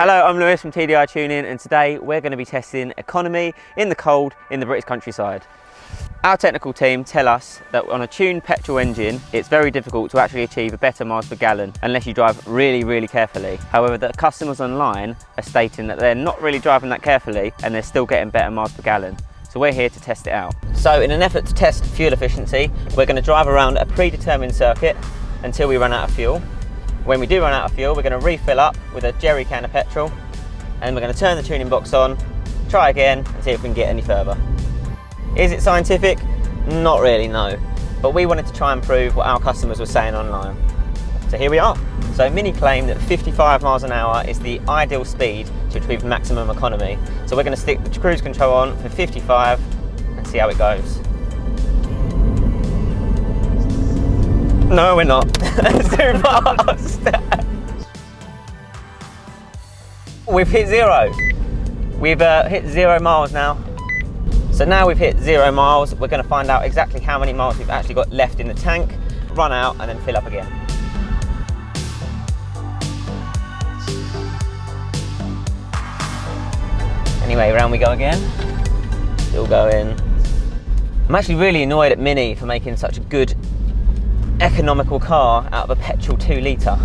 Hello, I'm Lewis from TDI-Tuning, and today we're going to be testing economy in the cold in the British countryside. Our technical team tell us that on a tuned petrol engine it's very difficult to actually achieve a better miles per gallon unless you drive really carefully. However, the customers online are stating that they're not really driving that carefully and they're still getting better miles per gallon. So we're here to test it out. So in an effort to test fuel efficiency, we're going to drive around a predetermined circuit until we run out of fuel. When we do run out of fuel, we're going to refill up with a jerry can of petrol, and we're going to turn the tuning box on, try again and see if we can get any further. Is it scientific? Not really, no. But we wanted to try and prove what our customers were saying online. So here we are. So Mini claim that 55 miles an hour is the ideal speed to achieve maximum economy. So we're going to stick the cruise control on for 55 and see how it goes. No, we're not. It's too fast. We've hit zero. We've hit 0 miles now. So now we've hit 0 miles, we're going to find out exactly how many miles we've actually got left in the tank, run out and then fill up again. Anyway, round we go again. Still going. I'm actually really annoyed at Mini for making such a good economical car out of a petrol 2 litre.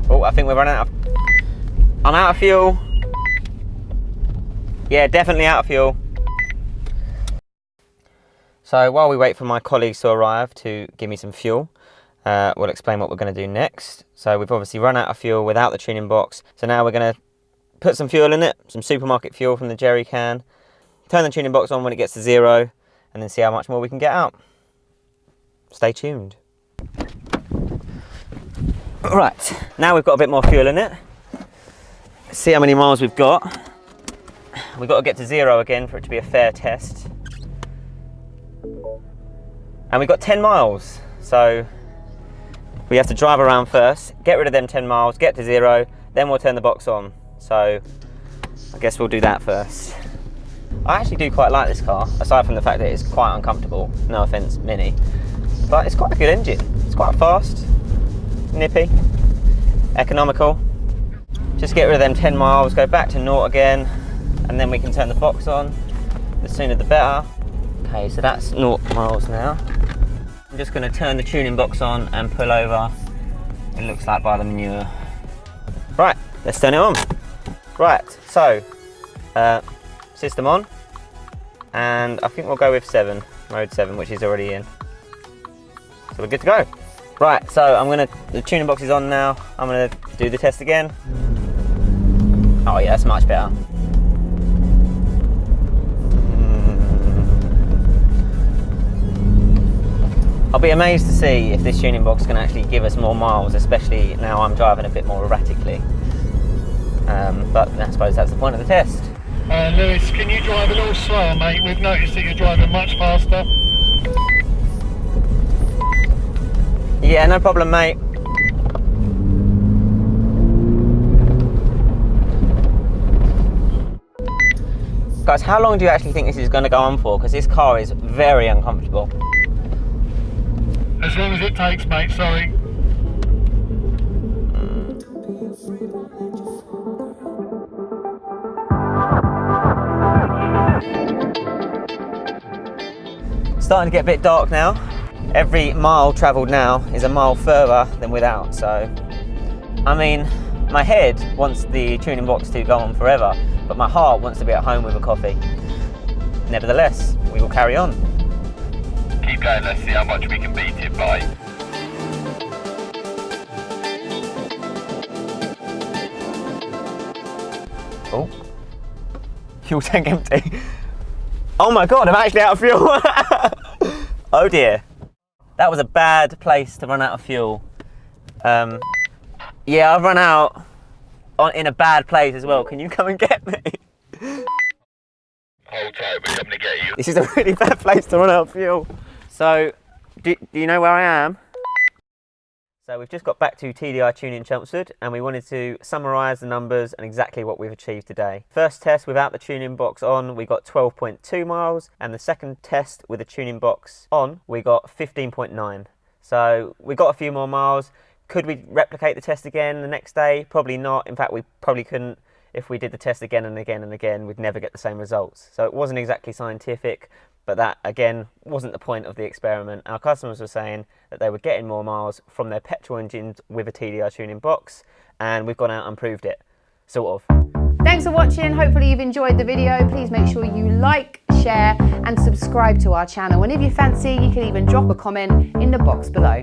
Oh, I think we're running out of... I'm out of fuel. Yeah, definitely out of fuel. So while we wait for my colleagues to arrive to give me some fuel, we'll explain what we're going to do next. So we've obviously run out of fuel without the tuning box. So now we're going to put some fuel in it, some supermarket fuel from the jerry can, turn the tuning box on when it gets to 0, and then see how much more we can get out. Stay tuned. Right, now we've got a bit more fuel in it. Let's see how many miles we've got. We've got to get to 0 again for it to be a fair test. And we've got 10 miles. So we have to drive around first, get rid of them 10 miles, get to 0, then we'll turn the box on. So I guess we'll do that first. I actually do quite like this car, aside from the fact that it's quite uncomfortable. No offence, Mini. But it's quite a good engine. It's quite fast, nippy, economical. Just get rid of them 10 miles, go back to 0 again, and then we can turn the box on. The sooner the better. Okay, so that's 0 miles now. I'm just going to turn the tuning box on and pull over, it looks like, by the manure. Right, let's turn it on. Right, so system on, and I think we'll go with 7, mode 7, which is already in. So we're good to go. Right, so the tuning box is on now. I'm going to do the test again. Oh yeah, that's much better. I'll be amazed to see if this tuning box can actually give us more miles, especially now I'm driving a bit more erratically. But I suppose that's the point of the test. Lewis, can you drive a little slower, mate? We've noticed that you're driving much faster. Yeah, no problem, mate. Guys, how long do you actually think this is going to go on for? Because this car is very uncomfortable. As long as it takes, mate, sorry. Starting to get a bit dark now. Every mile travelled now is a mile further than without, so... I mean, my head wants the tuning box to go on forever, but my heart wants to be at home with a coffee. Nevertheless, we will carry on. Keep going, let's see how much we can beat it by. Oh, fuel tank empty. Oh my god, I'm actually out of fuel. Oh dear. That was a bad place to run out of fuel. Yeah, I've run out in a bad place as well. Can you come and get me? Hold tight, we're coming to get you. This is a really bad place to run out of fuel. So, do you know where I am? So we've just got back to TDI-Tuning Chelmsford and we wanted to summarise the numbers and exactly what we've achieved today. First test without the tuning box on, we got 12.2 miles, and the second test with the tuning box on, we got 15.9. So we got a few more miles. Could we replicate the test again the next day? Probably not. In fact, we probably couldn't. If we did the test again and again and again, we'd never get the same results. So it wasn't exactly scientific, but that, again, wasn't the point of the experiment. Our customers were saying that they were getting more miles from their petrol engines with a TDI tuning box, and we've gone out and proved it, sort of. Thanks for watching. Hopefully you've enjoyed the video. Please make sure you like, share and subscribe to our channel. And if you fancy, you can even drop a comment in the box below.